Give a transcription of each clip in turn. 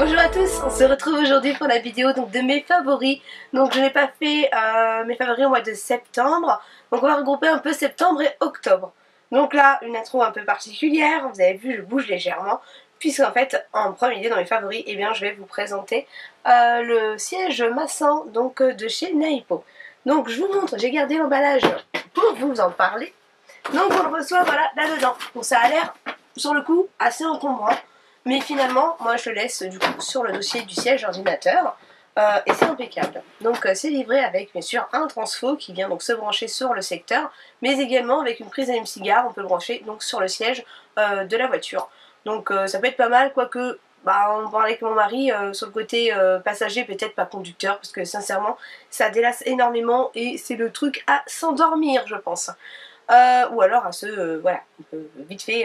Bonjour à tous, on se retrouve aujourd'hui pour la vidéo donc, de mes favoris. Donc je n'ai pas fait mes favoris au mois de septembre. Donc on va regrouper un peu septembre et octobre. Donc là, une intro un peu particulière, vous avez vu je bouge légèrement. Puisqu'en fait, en premier lieu dans mes favoris, eh bien, je vais vous présenter le siège Massan donc, de chez Naipo. Donc je vous montre, j'ai gardé l'emballage pour vous en parler. Donc on le reçoit voilà là-dedans. Donc ça a l'air sur le coup assez encombrant. Mais finalement, moi je le laisse du coup sur le dossier du siège ordinateur et c'est impeccable. Donc c'est livré avec bien sûr un transfo qui vient donc se brancher sur le secteur, mais également avec une prise allume-cigare, on peut le brancher donc sur le siège de la voiture. Donc ça peut être pas mal, quoique on parlait avec mon mari sur le côté passager, peut-être pas conducteur, parce que sincèrement ça délasse énormément et c'est le truc à s'endormir je pense. Ou alors à se, voilà, on peut vite fait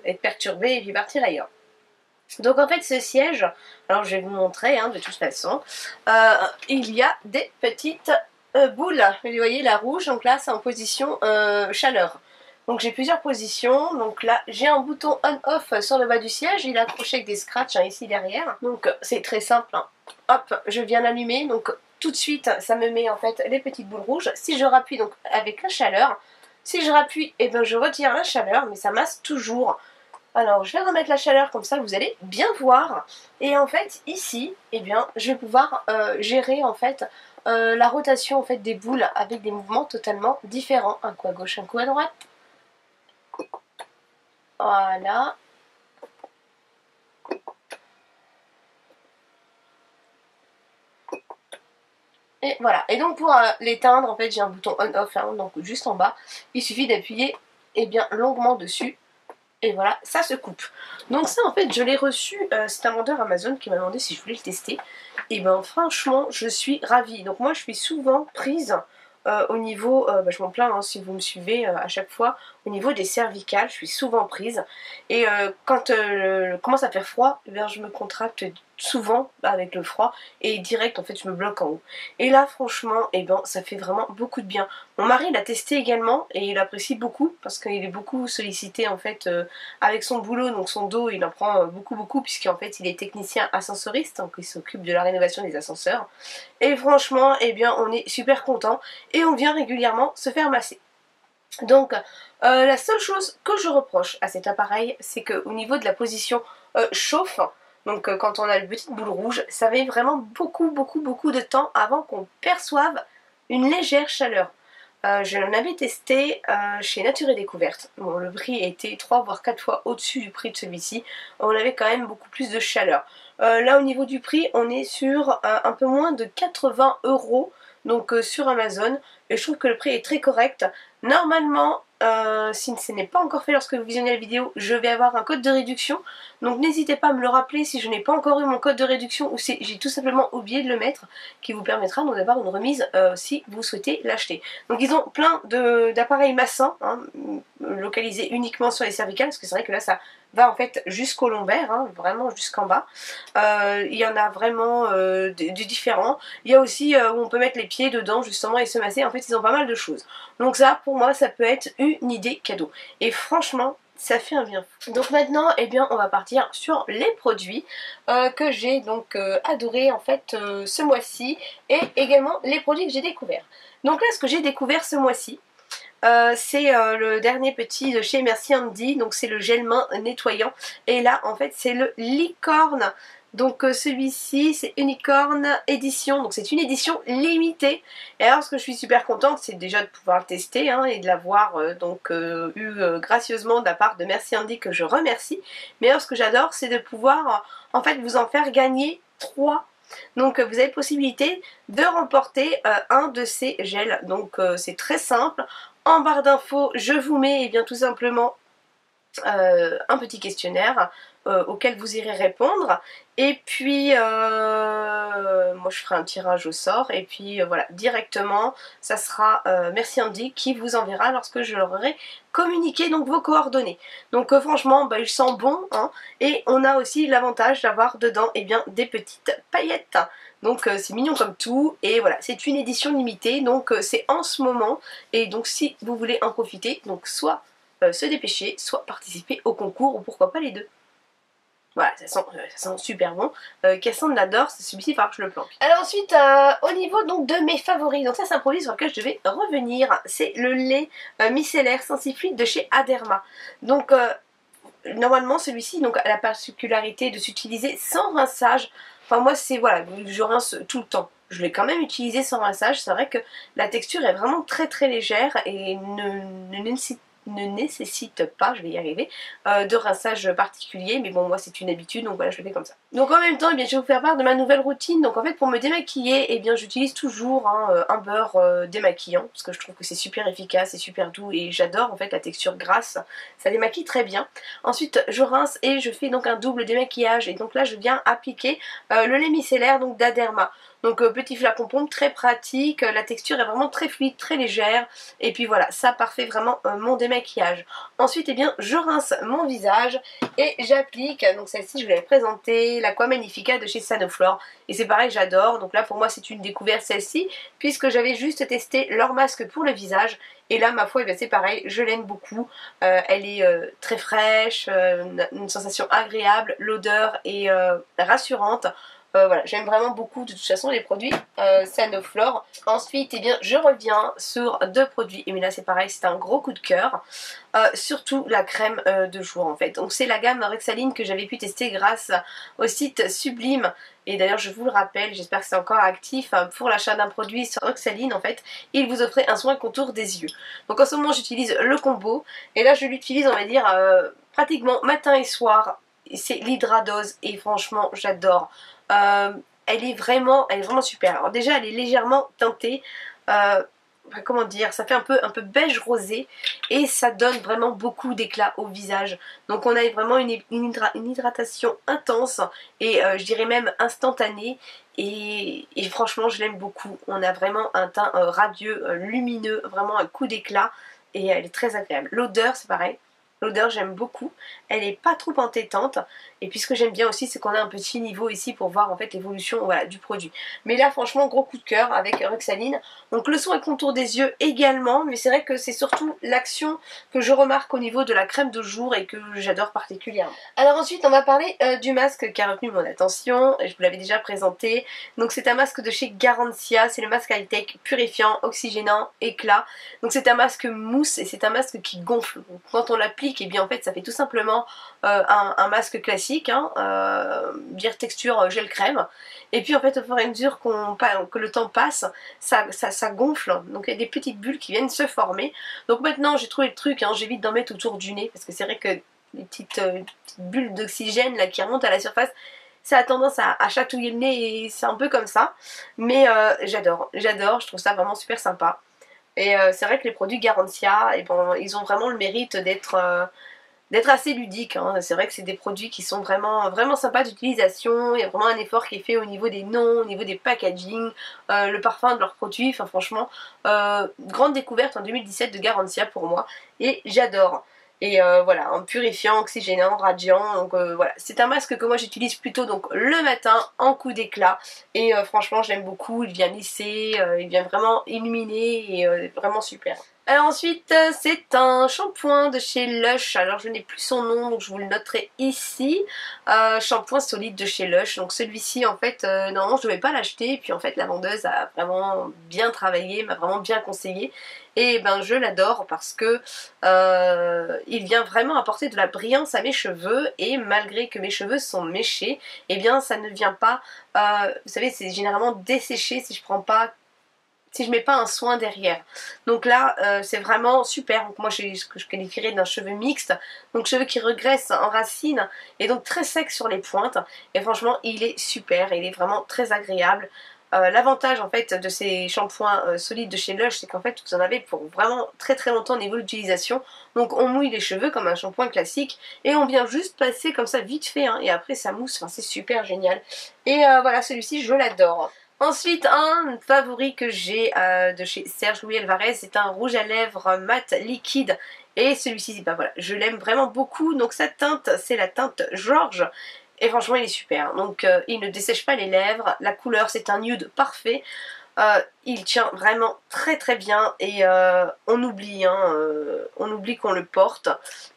être perturbé et puis partir ailleurs. Donc en fait ce siège, alors je vais vous montrer de toute façon, il y a des petites boules, vous voyez la rouge, donc là c'est en position chaleur. Donc j'ai plusieurs positions, donc là j'ai un bouton on-off sur le bas du siège, il est accroché avec des scratchs ici derrière, donc c'est très simple, hop je viens l'allumer, donc tout de suite ça me met en fait les petites boules rouges, si je rappuie donc avec la chaleur, si je rappuie et je retire la chaleur mais ça masse toujours. Alors je vais remettre la chaleur comme ça vous allez bien voir et en fait ici eh bien je vais pouvoir gérer en fait la rotation en fait des boules avec des mouvements totalement différents, un coup à gauche un coup à droite, voilà, et voilà. Et donc pour l'éteindre en fait j'ai un bouton on off donc juste en bas, il suffit d'appuyer eh bien longuement dessus. Et voilà, ça se coupe. Donc ça en fait je l'ai reçu, c'est un vendeur Amazon qui m'a demandé si je voulais le tester. Et ben franchement je suis ravie. Donc moi je suis souvent prise au niveau, je m'en plains si vous me suivez à chaque fois, au niveau des cervicales, je suis souvent prise. Et quand commence à faire froid, eh bien, je me contracte souvent avec le froid et direct en fait je me bloque en haut. Et là franchement, eh ben, ça fait vraiment beaucoup de bien. Mon mari l'a testé également et il apprécie beaucoup parce qu'il est beaucoup sollicité en fait avec son boulot, donc son dos il en prend beaucoup puisqu'en fait il est technicien ascensoriste, donc il s'occupe de la rénovation des ascenseurs. Et franchement, eh bien on est super content et on vient régulièrement se faire masser. Donc la seule chose que je reproche à cet appareil, c'est qu'au niveau de la position chauffe, donc quand on a une petite boule rouge, ça met vraiment beaucoup de temps avant qu'on perçoive une légère chaleur. Je l'avais testé chez Nature et Découverte. Bon, le prix était 3 voire 4 fois au-dessus du prix de celui-ci. On avait quand même beaucoup plus de chaleur. Là au niveau du prix, on est sur un peu moins de 80 €, donc sur Amazon. Et je trouve que le prix est très correct. Normalement, si ce n'est pas encore fait lorsque vous visionnez la vidéo, je vais avoir un code de réduction. Donc n'hésitez pas à me le rappeler si je n'ai pas encore eu mon code de réduction ou si j'ai tout simplement oublié de le mettre, qui vous permettra d'avoir une remise si vous souhaitez l'acheter. Donc ils ont plein d'appareils massants, localisés uniquement sur les cervicales, parce que c'est vrai que là ça va en fait jusqu'au lombaire, vraiment jusqu'en bas. Il y en a vraiment du différent. Il y a aussi où on peut mettre les pieds dedans justement et se masser. En fait ils ont pas mal de choses. Donc ça pour moi ça peut être une idée cadeau. Et franchement ça fait un bien fou. Donc maintenant eh bien on va partir sur les produits que j'ai donc adoré en fait ce mois-ci et également les produits que j'ai découverts. Donc là ce que j'ai découvert ce mois-ci, c'est le dernier petit de chez Merci Handy, donc c'est le gel main nettoyant et là en fait c'est le licorne. Donc celui-ci c'est Unicorn édition, donc c'est une édition limitée. Et alors ce que je suis super contente c'est déjà de pouvoir le tester et de l'avoir eu gracieusement de la part de Merci Handy, que je remercie. Mais alors ce que j'adore c'est de pouvoir en fait vous en faire gagner 3. Donc vous avez possibilité de remporter un de ces gels, donc c'est très simple. En barre d'infos je vous mets bien tout simplement un petit questionnaire auquel vous irez répondre et puis moi je ferai un tirage au sort et puis voilà directement ça sera Merci Handy qui vous enverra lorsque je leur aurai communiqué donc vos coordonnées. Donc franchement il sent bon et on a aussi l'avantage d'avoir dedans bien des petites paillettes. Donc c'est mignon comme tout et voilà c'est une édition limitée donc c'est en ce moment et donc si vous voulez en profiter donc soit se dépêcher, soit participer au concours ou pourquoi pas les deux. Voilà, ça sent super bon. Cassandre l'adore, c'est celui-ci, il va falloir que je le planque. Alors ensuite, au niveau donc de mes favoris, donc ça c'est un produit sur lequel je devais revenir, c'est le lait micellaire Sensifluide de chez Aderma. Donc normalement celui-ci donc a la particularité de s'utiliser sans rinçage. Enfin moi c'est voilà, je rince tout le temps. Je l'ai quand même utilisé sans rinçage. C'est vrai que la texture est vraiment très très légère et ne nécessite pas, je vais y arriver, de rinçage particulier, mais bon moi c'est une habitude donc voilà je le fais comme ça. Donc en même temps eh bien, je vais vous faire part de ma nouvelle routine. Donc en fait pour me démaquiller eh bien j'utilise toujours un beurre démaquillant parce que je trouve que c'est super efficace et super doux et j'adore en fait la texture grasse, ça démaquille très bien. Ensuite je rince et je fais donc un double démaquillage et donc là je viens appliquer le lait micellaire donc d'Aderma. Donc petit flacon pompe, très pratique, la texture est vraiment très fluide, très légère. Et puis voilà, ça parfait vraiment mon démaquillage. Ensuite, eh bien, je rince mon visage et j'applique, donc celle-ci je vous l'avais présentée, l'Aqua Magnifica de chez Sanoflore. Et c'est pareil, j'adore. Donc là pour moi c'est une découverte celle-ci, puisque j'avais juste testé leur masque pour le visage. Et là ma foi, eh c'est pareil, je l'aime beaucoup. Elle est très fraîche, une sensation agréable, l'odeur est rassurante. Voilà, j'aime vraiment beaucoup de toute façon les produits Sanoflore. Ensuite, eh bien, je reviens sur deux produits. Et mais là, c'est pareil, c'est un gros coup de cœur. Surtout la crème de jour en fait. Donc c'est la gamme Rexaline que j'avais pu tester grâce au site Sublime. Et d'ailleurs, je vous le rappelle, j'espère que c'est encore actif, pour l'achat d'un produit sur Rexaline en fait, il vous offrait un soin contour des yeux. Donc en ce moment, j'utilise le combo. Et là, je l'utilise, on va dire, pratiquement matin et soir. C'est l'hydradose et franchement, j'adore. Elle est vraiment super. Alors déjà elle est légèrement teintée, comment dire, ça fait un peu beige rosé et ça donne vraiment beaucoup d'éclat au visage. Donc on a vraiment une hydratation intense et je dirais même instantanée. Et franchement je l'aime beaucoup. On a vraiment un teint radieux, lumineux, vraiment un coup d'éclat et elle est très agréable. L'odeur c'est pareil. L'odeur j'aime beaucoup, elle est pas trop entêtante et puis ce que j'aime bien aussi c'est qu'on a un petit niveau ici pour voir en fait l'évolution voilà, du produit. Mais là franchement gros coup de cœur avec Rexaline. Donc le soin et contour des yeux également, mais c'est vrai que c'est surtout l'action que je remarque au niveau de la crème de jour et que j'adore particulièrement. Alors ensuite on va parler du masque qui a retenu mon attention, je vous l'avais déjà présenté. Donc c'est un masque de chez Garancia, c'est le masque high-tech purifiant, oxygénant, éclat. Donc c'est un masque mousse et c'est un masque qui gonfle. Donc, quand on l'applique et bien en fait ça fait tout simplement un masque classique, dire texture gel crème. Et puis en fait au fur et à mesure que le temps passe, ça gonfle. Donc il y a des petites bulles qui viennent se former. Donc maintenant j'ai trouvé le truc, j'évite d'en mettre autour du nez parce que c'est vrai que les petites bulles d'oxygène là qui remontent à la surface, ça a tendance à chatouiller le nez et c'est un peu comme ça. Mais j'adore, je trouve ça vraiment super sympa. Et c'est vrai que les produits Garancia, bon, ils ont vraiment le mérite d'être assez ludiques. C'est vrai que c'est des produits qui sont vraiment sympas d'utilisation. Il y a vraiment un effort qui est fait au niveau des noms, au niveau des packaging, le parfum de leurs produits. Enfin franchement, grande découverte en 2017 de Garancia pour moi. Et j'adore. Et voilà, en purifiant, oxygénant, radiant. Donc voilà, c'est un masque que moi j'utilise plutôt donc le matin en coup d'éclat. Et franchement, j'aime beaucoup. Il vient lisser, il vient vraiment illuminer et vraiment super. Alors ensuite, c'est un shampoing de chez Lush. Alors je n'ai plus son nom, donc je vous le noterai ici. Shampoing solide de chez Lush. Donc celui-ci, en fait, normalement je ne devais pas l'acheter. Puis en fait, la vendeuse a vraiment bien travaillé, m'a vraiment bien conseillé. Et ben je l'adore parce que il vient vraiment apporter de la brillance à mes cheveux. Et malgré que mes cheveux sont méchés, eh bien ça ne vient pas, vous savez, c'est généralement desséché si je mets pas un soin derrière. Donc là c'est vraiment super. Donc moi j'ai ce que je qualifierais d'un cheveu mixte, donc cheveux qui regressent en racines et donc très sec sur les pointes. Et franchement il est super, il est vraiment très agréable. L'avantage en fait de ces shampoings solides de chez Lush, c'est qu'en fait vous en avez pour vraiment très très longtemps au niveau d'utilisation. Donc on mouille les cheveux comme un shampoing classique et on vient juste passer comme ça vite fait, et après ça mousse, enfin, c'est super génial. Et voilà, celui-ci je l'adore. Ensuite, un favori que j'ai de chez Serge Louis Alvarez, c'est un rouge à lèvres mat liquide. Et celui-ci, bah voilà, je l'aime vraiment beaucoup. Donc sa teinte, c'est la teinte George. Et franchement, il est super. Donc il ne dessèche pas les lèvres. La couleur, c'est un nude parfait. Il tient vraiment très très bien et on oublie, hein, on oublie qu'on le porte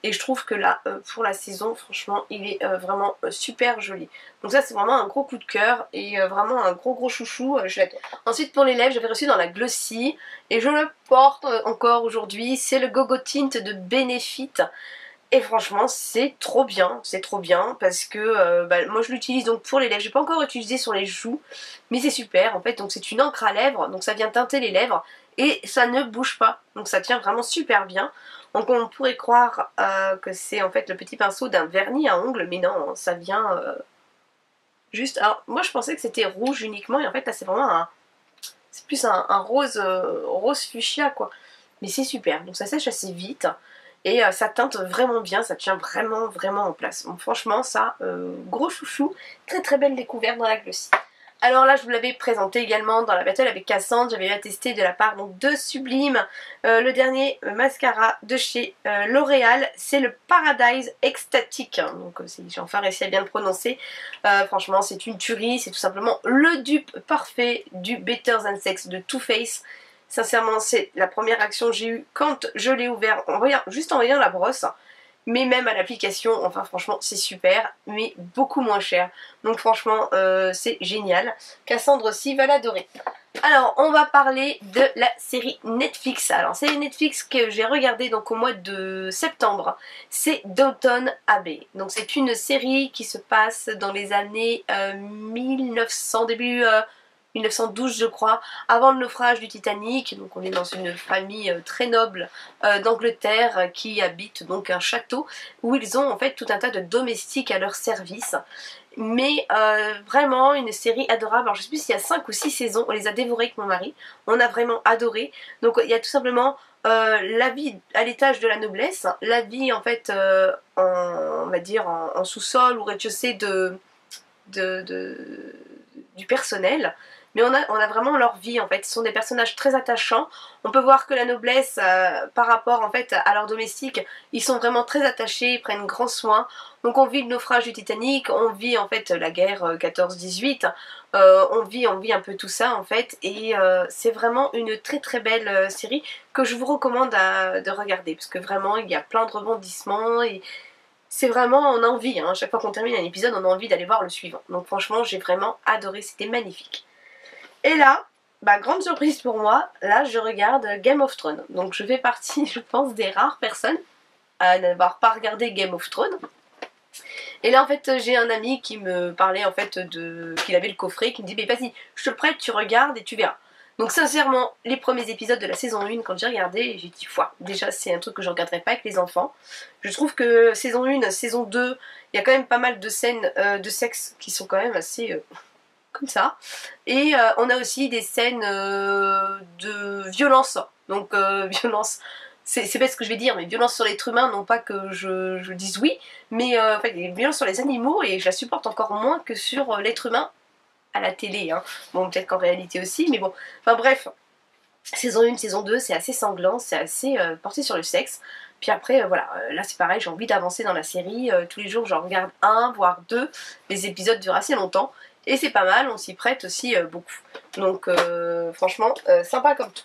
et je trouve que là pour la saison franchement il est vraiment super joli. Donc ça c'est vraiment un gros coup de cœur et vraiment un gros chouchou, je l'adore. Ensuite pour les lèvres j'avais reçu dans la Glossy et je le porte encore aujourd'hui, c'est le Go Go Tint de Benefit. Et franchement c'est trop bien parce que moi je l'utilise donc pour les lèvres, j'ai pas encore utilisé sur les joues mais c'est super en fait, donc c'est une encre à lèvres, donc ça vient teinter les lèvres et ça ne bouge pas, donc ça tient vraiment super bien. Donc on pourrait croire que c'est en fait le petit pinceau d'un vernis à ongles, mais non, ça vient juste, alors moi je pensais que c'était rouge uniquement et en fait là c'est vraiment c'est plus un rose, rose fuchsia quoi, mais c'est super, donc ça sèche assez vite. Et ça teinte vraiment bien, ça tient vraiment en place. Donc franchement ça, gros chouchou, très très belle découverte dans la Glossy. Alors là je vous l'avais présenté également dans la battle avec Cassandre, j'avais eu à tester de la part donc, de Sublime le dernier mascara de chez L'Oréal, c'est le Paradise Ecstatic, donc j'ai enfin réussi à bien le prononcer. Franchement c'est une tuerie, c'est tout simplement le dupe parfait du Better Than Sex de Too Faced. Sincèrement c'est la première action que j'ai eue quand je l'ai ouvert, juste en voyant la brosse. Mais même à l'application, enfin franchement c'est super, mais beaucoup moins cher. Donc franchement c'est génial. Cassandre aussi va l'adorer. Alors on va parler de la série Netflix. Alors c'est Netflix que j'ai regardé donc au mois de septembre. C'est Downton Abbey. Donc c'est une série qui se passe dans les années 1900, début 1912 je crois, avant le naufrage du Titanic. Donc on est dans une famille très noble d'Angleterre qui habite donc un château où ils ont en fait tout un tas de domestiques à leur service. Mais vraiment une série adorable. Alors je sais plus s'il y a 5 ou 6 saisons, on les a dévorées avec mon mari, on a vraiment adoré. Donc il y a tout simplement la vie à l'étage de la noblesse, la vie en fait on va dire en sous-sol ou rez-de-chaussée du personnel. Mais on a vraiment leur vie en fait, ce sont des personnages très attachants. On peut voir que la noblesse par rapport en fait à leurs domestiques, ils sont vraiment très attachés, ils prennent grand soin. Donc on vit le naufrage du Titanic, on vit en fait la guerre 14-18, on vit un peu tout ça en fait. Et c'est vraiment une très très belle série que je vous recommande de regarder. Parce que vraiment il y a plein de rebondissements et c'est vraiment, on a envie, hein, chaque fois qu'on termine un épisode on a envie d'aller voir le suivant. Donc franchement j'ai vraiment adoré, c'était magnifique. Et là, bah, grande surprise pour moi, là je regarde Game of Thrones. Donc je fais partie, je pense, des rares personnes à n'avoir pas regardé Game of Thrones. Et là en fait j'ai un ami qui me parlait en fait qu'il avait le coffret, qui me dit mais vas-y, je te le prête, tu regardes et tu verras. Donc sincèrement, les premiers épisodes de la saison 1, quand j'ai regardé, j'ai dit foi, déjà c'est un truc que je regarderai pas avec les enfants. Je trouve que saison 1, saison 2, il y a quand même pas mal de scènes de sexe qui sont quand même assez... comme ça, et on a aussi des scènes de violence, donc violence, c'est pas ce que je vais dire, mais violence sur l'être humain, non pas que je dise oui, mais en fait des violences sur les animaux, et je la supporte encore moins que sur l'être humain à la télé, hein. Bon peut-être qu'en réalité aussi, mais bon, enfin bref, saison 1, saison 2, c'est assez sanglant, c'est assez porté sur le sexe. Puis après, voilà, là c'est pareil, j'ai envie d'avancer dans la série, tous les jours j'en regarde un, voire deux, les épisodes durent assez longtemps, et c'est pas mal, on s'y prête aussi beaucoup. Donc franchement, sympa comme tout.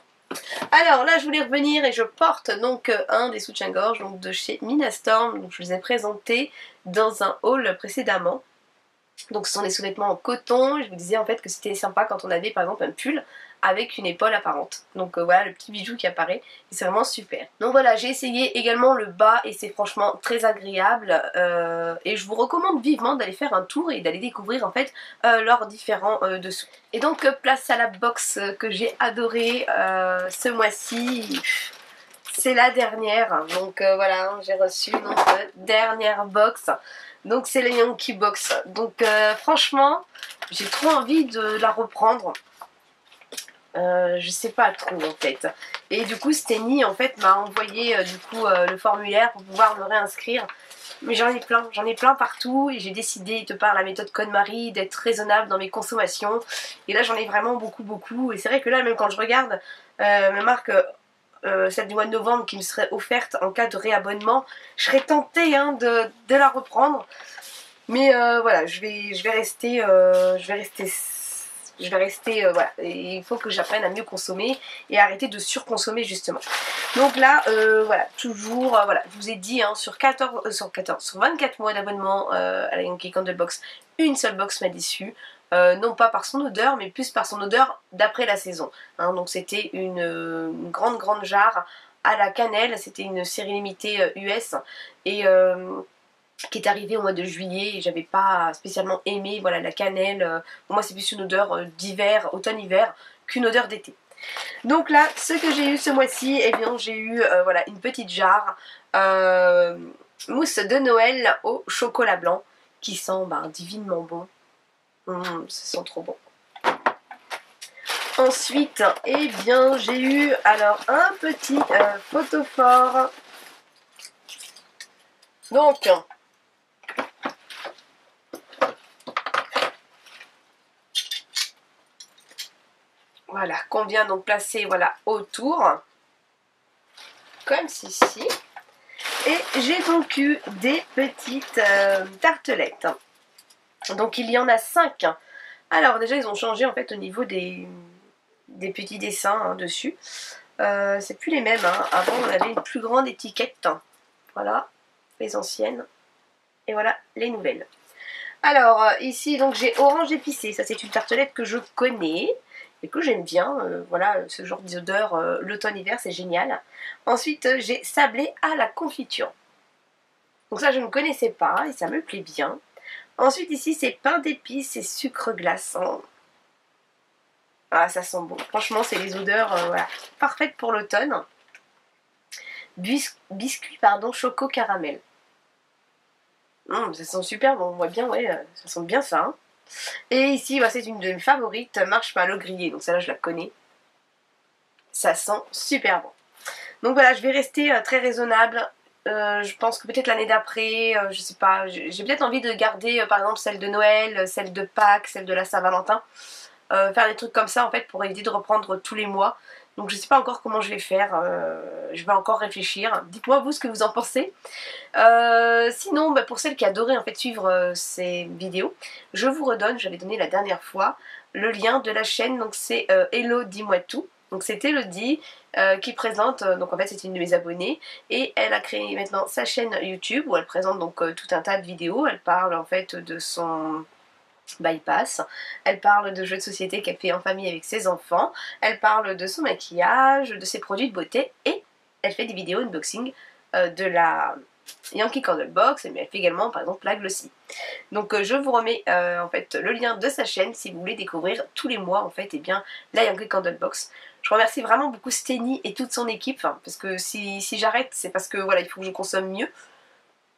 Alors là je voulais revenir et je porte donc un des soutiens-gorge de chez Minastorm, donc je vous ai présenté dans un haul précédemment. Donc ce sont des sous-vêtements en coton, je vous disais en fait que c'était sympa quand on avait par exemple un pull avec une épaule apparente. Donc voilà le petit bijou qui apparaît, et c'est vraiment super. Donc voilà, j'ai essayé également le bas et c'est franchement très agréable et je vous recommande vivement d'aller faire un tour et d'aller découvrir en fait leurs différents dessous. Et donc place à la box que j'ai adorée ce mois-ci. C'est la dernière, donc voilà, j'ai reçu notre dernière box. Donc c'est la Yankee Box. Donc franchement, j'ai trop envie de la reprendre. Je sais pas trop en fait. Et du coup Steny en fait m'a envoyé le formulaire pour pouvoir me réinscrire. Mais j'en ai plein partout et j'ai décidé de par la méthode KonMari d'être raisonnable dans mes consommations. Et là j'en ai vraiment beaucoup. Et c'est vrai que là même quand je regarde ma marque celle du mois de novembre qui me serait offerte en cas de réabonnement, je serais tentée hein, de la reprendre. Mais voilà, je vais rester je vais rester, voilà, et il faut que j'apprenne à mieux consommer et arrêter de surconsommer justement. Donc là, voilà, toujours, voilà, je vous ai dit, hein, sur 24 mois d'abonnement à la Yankee Candle Box, une seule box m'a déçu. Non pas par son odeur, mais plus par son odeur d'après la saison. Hein, donc c'était une grande jarre à la cannelle, c'était une série limitée US, et qui est arrivée au mois de juillet, et j'avais pas spécialement aimé, voilà, la cannelle. Pour moi c'est plus une odeur d'hiver, automne-hiver, qu'une odeur d'été. Donc là, ce que j'ai eu ce mois-ci, eh bien j'ai eu voilà, une petite jarre mousse de Noël au chocolat blanc, qui sent divinement bon. Ça sent trop bon. Ensuite, eh bien, j'ai eu alors un petit photophore. Donc, voilà, qu'on vient donc placer, voilà, autour, comme ceci. Et j'ai donc eu des petites tartelettes. Donc il y en a 5. Alors déjà ils ont changé en fait au niveau des petits dessins hein, dessus. C'est plus les mêmes. Hein. Avant on avait une plus grande étiquette. Voilà, les anciennes. Et voilà les nouvelles. Alors ici donc j'ai orange épicé. Ça c'est une tartelette que je connais et que j'aime bien. Voilà, ce genre d'odeur l'automne-hiver c'est génial. Ensuite j'ai sablé à la confiture. Donc ça je ne connaissais pas et ça me plaît bien. Ensuite ici c'est pain d'épices et sucre glaçant. Ah ça sent bon. Franchement c'est les odeurs voilà, parfaites pour l'automne. Biscuit pardon, choco caramel. Ça sent super bon, on voit bien, ouais, ça sent bien ça. Hein. Et ici bah, c'est une de mes favorites, marshmallow grillé. Donc celle-là je la connais. Ça sent super bon. Donc voilà, je vais rester très raisonnable. Je pense que peut-être l'année d'après, je sais pas, j'ai peut-être envie de garder par exemple celle de Noël, celle de Pâques, celle de la Saint-Valentin. Faire des trucs comme ça en fait pour éviter de reprendre tous les mois. Donc je sais pas encore comment je vais faire, je vais encore réfléchir. Dites-moi vous ce que vous en pensez. Sinon pour celles qui adoraient en fait suivre ces vidéos, je vous redonne, j'avais donné la dernière fois, le lien de la chaîne, donc c'est Hello dis-moi tout. Donc c'est Elodie qui présente, donc en fait c'est une de mes abonnées et elle a créé maintenant sa chaîne YouTube où elle présente donc tout un tas de vidéos. Elle parle en fait de son bypass, elle parle de jeux de société qu'elle fait en famille avec ses enfants, elle parle de son maquillage, de ses produits de beauté et elle fait des vidéos unboxing de la Yankee Candle Box, mais elle fait également par exemple la Glossy. Donc je vous remets en fait le lien de sa chaîne si vous voulez découvrir tous les mois en fait bien la Yankee Candle Box. Je remercie vraiment beaucoup Steny et toute son équipe parce que si j'arrête c'est parce que voilà il faut que je consomme mieux.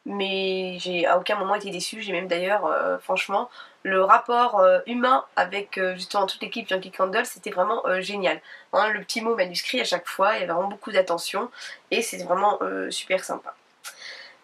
Mais j'ai à aucun moment été déçue, j'ai même d'ailleurs franchement le rapport humain avec justement toute l'équipe Yankee Candle c'était vraiment génial. Hein, le petit mot manuscrit à chaque fois, il y avait vraiment beaucoup d'attention et c'était vraiment super sympa.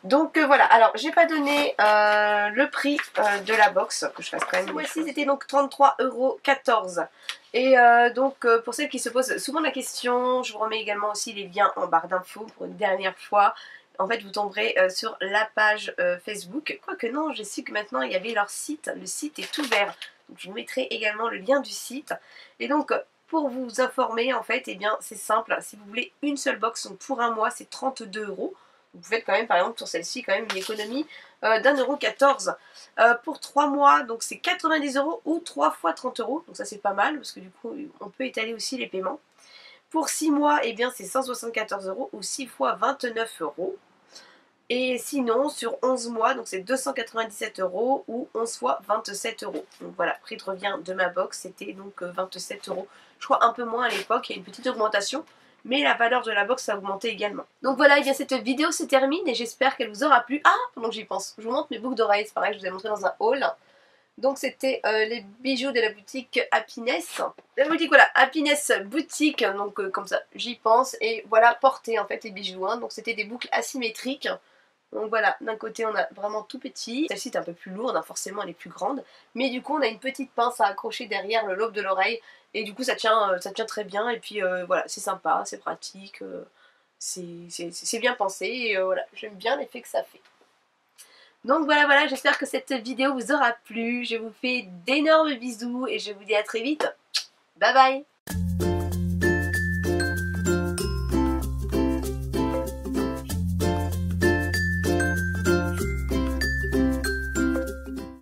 Donc voilà, alors j'ai pas donné le prix de la box, que je fasse quand même. Ce mois-ci c'était donc 33,14 €. Et donc pour celles qui se posent souvent la question, je vous remets également aussi les liens en barre d'infos pour une dernière fois. En fait vous tomberez sur la page Facebook, quoique non, j'ai su que maintenant il y avait leur site, le site est ouvert. Donc je vous mettrai également le lien du site. Et donc pour vous informer en fait, eh bien c'est simple, si vous voulez une seule box, donc pour un mois c'est 32 €. Vous faites quand même, par exemple, sur celle-ci, quand même une économie d'1,14 €. Pour 3 mois, donc c'est 90 € ou 3 fois 30 €. Donc ça, c'est pas mal, parce que du coup, on peut étaler aussi les paiements. Pour 6 mois, eh bien, c'est 174 € ou 6 fois 29 €. Et sinon, sur 11 mois, donc c'est 297 € ou 11 fois 27 €. Donc voilà, prix de revient de ma box, c'était donc 27 €. Je crois un peu moins à l'époque, il y a une petite augmentation. Mais la valeur de la box a augmenté également. Donc voilà, et bien cette vidéo se termine et j'espère qu'elle vous aura plu. Ah, pendant que j'y pense, je vous montre mes boucles d'oreilles, c'est pareil, je vous ai montré dans un haul. Donc c'était les bijoux de la boutique Happiness. La boutique, voilà, Happiness Boutique, donc comme ça, j'y pense. Et voilà, porter en fait les bijoux. Hein. Donc c'était des boucles asymétriques. Donc voilà, d'un côté on a vraiment tout petit. Celle-ci est un peu plus lourde, hein, forcément elle est plus grande. Mais du coup on a une petite pince à accrocher derrière le lobe de l'oreille. Et du coup ça tient très bien. Et puis voilà, c'est sympa, c'est pratique. C'est bien pensé. Et voilà, j'aime bien l'effet que ça fait. Donc voilà, j'espère que cette vidéo vous aura plu. Je vous fais d'énormes bisous et je vous dis à très vite Bye bye!